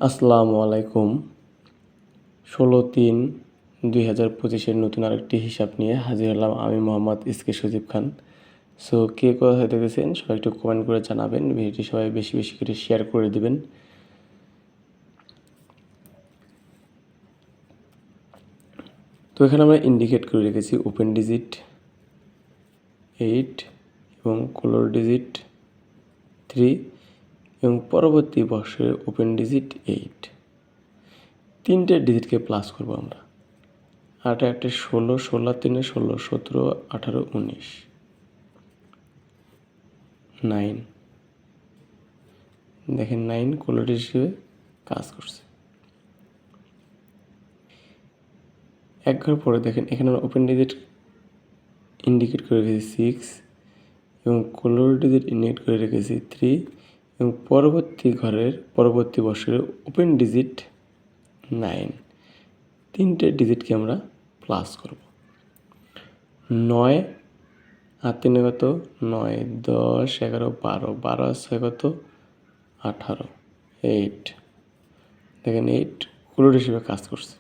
আসসালামু আলাইকুম। 16/3/2025 নতুন আরেকটি হিসাব নিয়ে হাজির হলাম আমি মোহাম্মদ ইসকে সজীব খান। সো কে কোথায় দেখেছেন সবাই একটু কমেন্ট করে জানাবেন, ভিডিওটি সবাই বেশি বেশি করে শেয়ার করে দিবেন। তো এখানে আমরা ইন্ডিকেট করে রেখেছি ওপেন ডিজিট 8 এবং ক্লোজ ডিজিট 3 এবং পরবর্তী বর্ষের ওপেন ডিজিট 8। তিনটে ডিজিটকে প্লাস করব আমরা। 8 8 16, 16 3 16, 17 18 19, 9। দেখেন 9 কোয়ালিটি হিসেবে কাজ করছে। এক ঘর পরে দেখেন এখানে আমরা ওপেন ডিজিট ইন্ডিকেট করে রেখেছি 6 এবং ক্লোজ ডিজিট ইন্ডিকেট করে রেখেছি 3 এবং পরবর্তী ঘরের পরবর্তী বছরের ওপেন ডিজিট 9। তিনটে ডিজিটকে আমরা প্লাস করব। 9 আর 3 কত? 9 10 11 12, 12 6 কত? 18, 8। দেখেন 8 ক্লোজ হিসেবে কাজ করছে।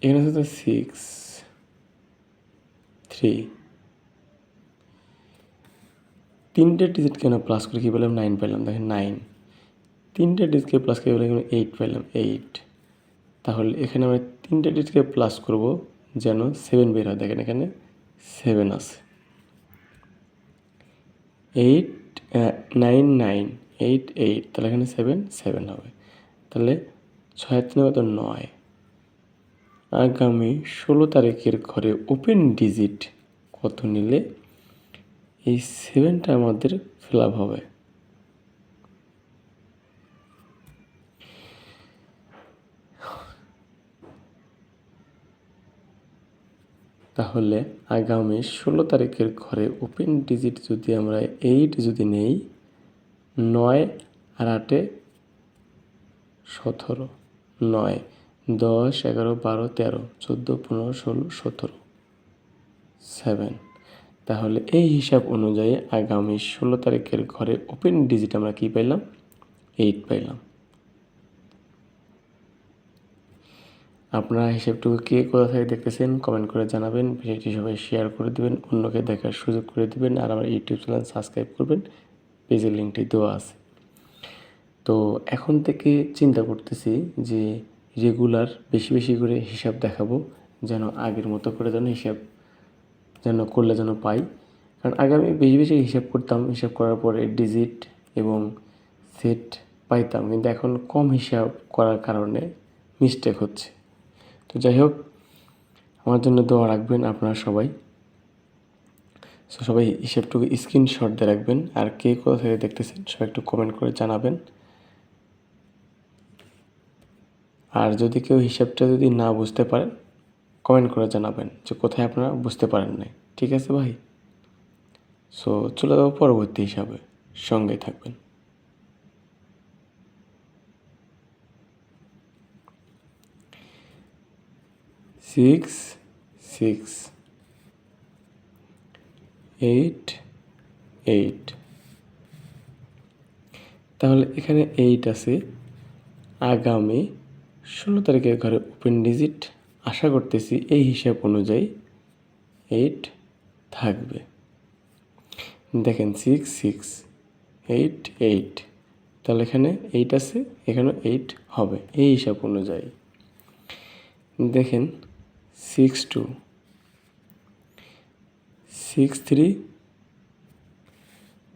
এখানে হচ্ছে 6 3। তিনটে ডিজিট কেন প্লাস করে কী পেলাম? 9 পেলাম। দেখেন 9। তিনটে ডিজিটকে প্লাস করে পেলাম 8 পেলাম 8। তাহলে এখানে আমরা তিনটে ডিজিটকে প্লাস করব যেন 7 বের হয়। দেখেন এখানে 7 আছে। 8 9 9 8 8, তাহলে এখানে 7 7 হবে। তাহলে 6 3 কত? 9। আগামী 16 তারিখের ঘরে ওপেন ডিজিট কত নিলে এই 7টা আমাদের ফিল আপ হবে? তাহলে আগামী 16 তারিখের ঘরে ওপেন ডিজিট যদি আমরা 8 যদি নেই, 9 আর 8 17, 9 10 11 12 13 14 15 16 17 7। তাহলে এই হিসাব অনুযায়ী আগামী 16 তারিখের ঘরে ওপেন ডিজিট আমরা কি পাইলাম? 8 পাইলাম। আপনারা হিসাবটুকু কে কোথা থেকে দেখতেছেন কমেন্ট করে জানাবেন। ভিডিওটি সবাই শেয়ার করে দেবেন, অন্যকে দেখার সুযোগ করে দেবেন। আর আমার ইউটিউব চ্যানেল সাবস্ক্রাইব করবেন, পেজের লিঙ্কটি দেওয়া আছে। তো এখন থেকে চিন্তা করতেছি যে রেগুলার বেশি বেশি করে হিসাব দেখাবো, যেন আগের মতো করে যেন হিসাব যেন করলে যেন পাই। কারণ আগে আমি বেশি বেশি হিসাব করতাম, হিসাব করার পরে ডিজিট এবং সেট পাইতাম, কিন্তু এখন কম হিসাব করার কারণে মিস্টেক হচ্ছে। তো যাই হোক, আমার জন্য দোয়া রাখবেন আপনারা সবাই। সো সবাই হিসাবটুকু স্ক্রিনশট দিয়ে রাখবেন। আর কে কোথা থেকে দেখতেছেন সবাই একটু কমেন্ট করে জানাবেন। আর যদি কেউ হিসাবটা যদি না বুঝতে পারেন কমেন্ট করে জানাবেন যে কোথায় আপনারা বুঝতে পারেন নাই। ঠিক আছে ভাই? সো চলে যাবো পরবর্তী হিসাবে, সঙ্গেই থাকবেন। 6 6 8 8। তাহলে এখানে 8 আছে। আগামী 16 তারিখের ঘরে ওপেন ডিজিট আশা করতেছি এই হিসাব অনুযায়ী 8 থাকবে। দেখেন 6 6 8 8, তাহলে এখানে 8 আছে, এখানেও 8 হবে এই হিসাব অনুযায়ী। দেখেন 6 2 6 3,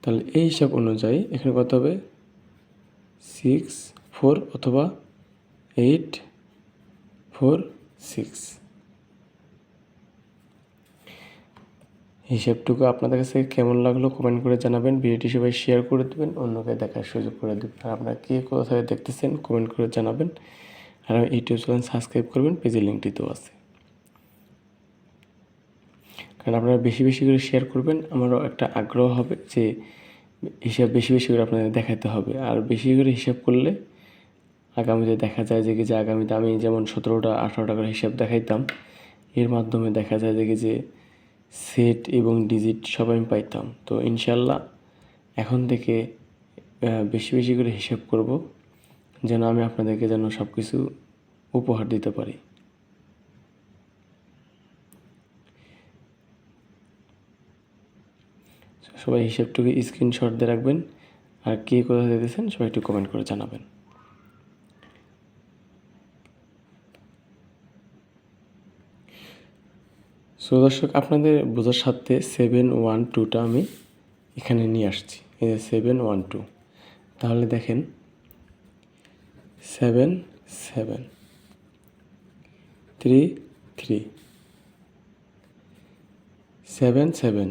তাহলে এই হিসাব অনুযায়ী এখানে কত হবে? 6 4 অথবা 8 4 6। হিসাবটুকু আপনাদের কাছে কেমন লাগলো কমেন্ট করে জানাবেন। ভিডিওটি সবাই শেয়ার করে দেবেন, অন্যকে দেখার সুযোগ করে দেবেন। আর আপনারা কে কোথায় দেখতেছেন কমেন্ট করে জানাবেন। আর ইউটিউব চ্যানেল সাবস্ক্রাইব করবেন, পেজের লিঙ্কটি তো আছে। কারণ আপনারা বেশি বেশি করে শেয়ার করবেন, আমারও একটা আগ্রহ হবে যে হিসাব বেশি বেশি করে আপনাদের দেখাতে হবে। আর বেশি করে হিসাব করলে আগামীতে দেখা যায় যে আগামীতে আমি যেমন 17টা 18টা করে হিসাব দেখাইতাম, এর মাধ্যমে দেখা যায় যে সেট এবং ডিজিট সব আমি পাইতাম। তো ইনশাল্লাহ এখন থেকে বেশি বেশি করে হিসাব করব, যেন আমি আপনাদেরকে যেন সব কিছু উপহার দিতে পারি। সবাই হিসাবটুকু স্ক্রিনশট দিয়ে রাখবেন, আর কে কোথায় দেখতেছেন সবাই একটু কমেন্ট করে জানাবেন। সো দর্শক, আপনাদের বোঝার সাথে 712টা আমি এখানে নিয়ে আসছি। এই যে 712, তাহলে দেখেন 7 7 3 3 7 7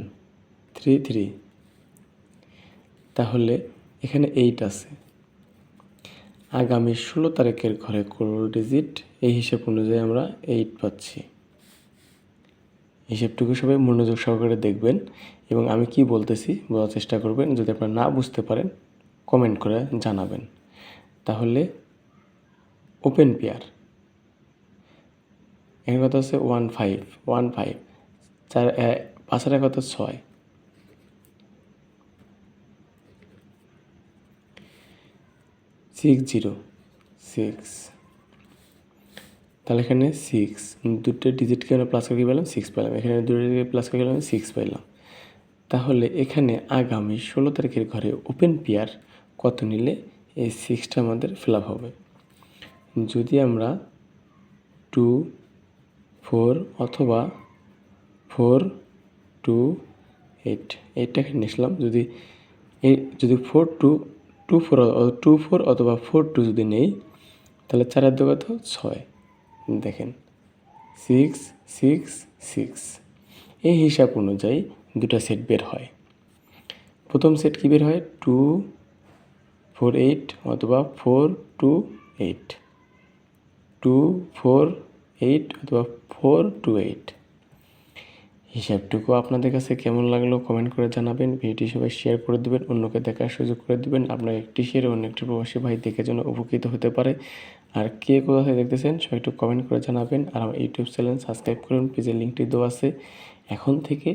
3 3, তাহলে এখানে 8 আছে। আগামী 16 তারিখের ঘরে কোড ডিজিট, এই হিসাব অনুযায়ী আমরা 8 পাচ্ছি। হিসাবটুকু সবাই মনোযোগ সহকারে দেখবেন এবং আমি কি বলতেছি বোঝার চেষ্টা করবেন। যদি আপনারা না বুঝতে পারেন কমেন্ট করে জানাবেন। তাহলে ওপেন পেয়ার এখানে কত আছে 15 15, 5 কত 6, 6 0 6, তাহলে এখানে 6 দুটো ডিজিটকে আমরা প্লাস করে পেলাম 6 পেলাম, এখানে দুটো ডিজিট প্লাস করে পেলাম 6 পেলাম। তাহলে এখানে আগামী 16 তারিখের ঘরে ওপেন পেয়ার কত নিলে এই 6টা আমাদের ফিল আপ হবে। যদি আমরা 2 4 অথবা 4 2 8 এইটাকে নিলাম, যদি 4 2 2 4 2 4 অথবা 4 2 যদি নেই, তাহলে 4 আর 2 কত 6। দেখেন 6 6 6, এই হিসাব অনুযায়ী দুটা সেট বের হয়। প্রথম সেট কি বের হয় 2 4 8 অথবা 4 2 8, 2 4 8 অথবা 4 2 8। হিসাবটুকু আপনাদের কাছে কেমন লাগলো কমেন্ট করে জানাবেন। ভিডিওটি সবাই শেয়ার করে দেবেন, অন্যকে দেখার সুযোগ করে দেবেন। আপনার একটি শেয়ার অন্য একটি প্রবাসী ভাই দেখে যেন উপকৃত হতে পারে। আর কে কোথায় দেখতেছেন সবাই একটু কমেন্ট করে জানাবেন। আর আমার ইউটিউব চ্যানেল সাবস্ক্রাইব করুন, পেজের লিঙ্কটি দেওয়া আছে। এখন থেকে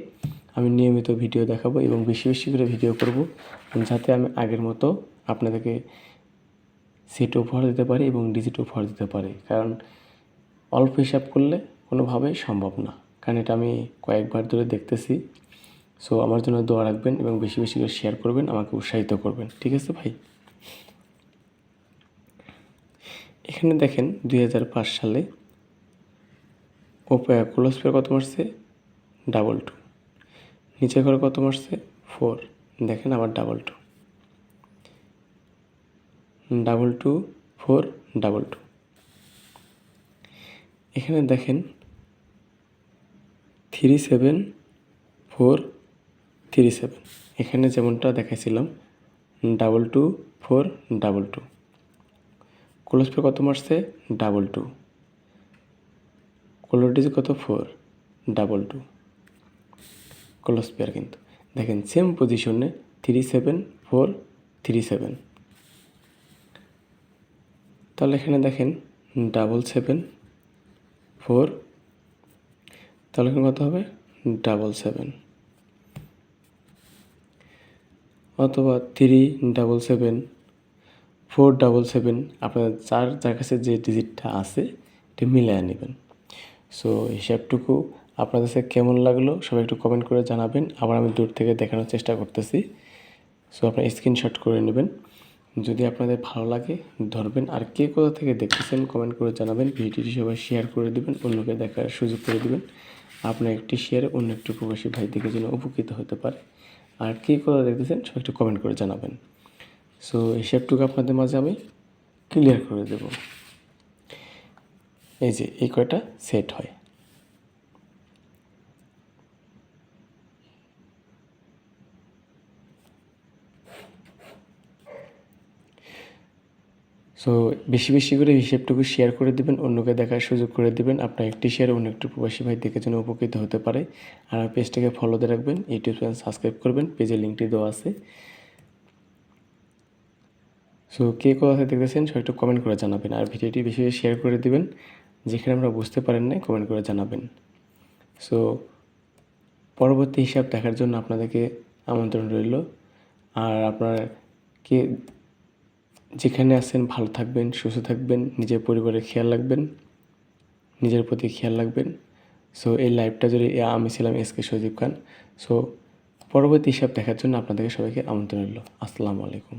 আমি নিয়মিত ভিডিও দেখাবো এবং বেশি বেশি করে ভিডিও করব, যাতে আমি আগের মতো আপনাদেরকে সেট উপহার দিতে পারি এবং ডিজিট উপহার দিতে পারি। কারণ অল্প হিসাব করলে কোনোভাবেই সম্ভব না, কারণ এটা আমি কয়েকবার ধরে দেখতেছি। সো আমার জন্য দোয়া রাখবেন এবং বেশি বেশি করে শেয়ার করবেন, আমাকে উৎসাহিত করবেন। ঠিক আছে ভাই? এখানে দেখেন 2005 সালে ক্লোজ পেয়ার কত মারছে 2 2, নিচে ঘরে কত মারছে 4, দেখেন আবার 2 2 4 2। এখানে দেখেন 3 7 4 3 7, এখানে যেমনটা দেখাইছিলাম 2 4 2, ক্লোজ পেয়ার কত মারছে 2 ক্লোজ ডিজিট কত 4 2, ক্লোজ পেয়ার কিন্তু দেখেন সেম পজিশনে 3 7 4 3 7। তাহলে এখানে দেখেন 7 4, তাহলে এখানে কত হবে 7 অথবা 3 7 4 7। আপনার যার কাছে যে ডিজিটটা আছে এটা মিলিয়ে নেবেন। সো হিসাবটুকু আপনাদের কাছে কেমন লাগলো সবাই একটু কমেন্ট করে জানাবেন। আবার আমি দূর থেকে দেখানোর চেষ্টা করতেছি। সো আপনারা স্ক্রিনশট করে নেবেন। যদি আপনাদের ভালো লাগে ধরবেন। আর কে কোথা থেকে দেখতেছেন কমেন্ট করে জানাবেন। ভিডিওটি সবাই শেয়ার করে দেবেন, অন্যকে দেখার সুযোগ করে দেবেন। আপনার একটি শেয়ারে অন্য একটি প্রবাসী ভাই দেখে যেন উপকৃত হতে পারে। আর কে কোথা দেখতেছেন সবাই একটু কমেন্ট করে জানাবেন। সো হিসাবটুকু আপনাদের মাঝে আমি ক্লিয়ার করে দেব। এই যে এই কয়টা সেট হয়। সো বেশি বেশি করে হিসেবটুকু শেয়ার করে দেবেন, অন্যকে দেখার সুযোগ করে দেবেন। আপনার একটি শেয়ার অন্য একটি প্রবাসী ভাই দেখে যেন উপকৃত হতে পারে। আর আমার পেজটাকে ফলো দিয়ে রাখবেন, ইউটিউব চ্যানেল সাবস্ক্রাইব করবেন, পেজের লিঙ্কটি দেওয়া আছে। সো কে কোথায় দেখতেছেন সবাই একটু কমেন্ট করে জানাবেন। আর ভিডিওটি বেশি বেশি শেয়ার করে দেবেন, যেখানে আমরা বুঝতে পারেন না কমেন্ট করে জানাবেন। সো পরবর্তী হিসাব দেখার জন্য আপনাদেরকে আমন্ত্রণ রইল। আর আপনারা যেখানে আছেন ভালো থাকবেন, সুস্থ থাকবেন, নিজের পরিবারের খেয়াল রাখবেন, নিজের প্রতি খেয়াল রাখবেন। সো এই লাইভটা যদি আমি ছিলাম এসকে সজীব খান। সো পরবর্তী হিসাব দেখার জন্য আপনাদেরকে সবাইকে আমন্ত্রণ রইল। আসসালামু আলাইকুম।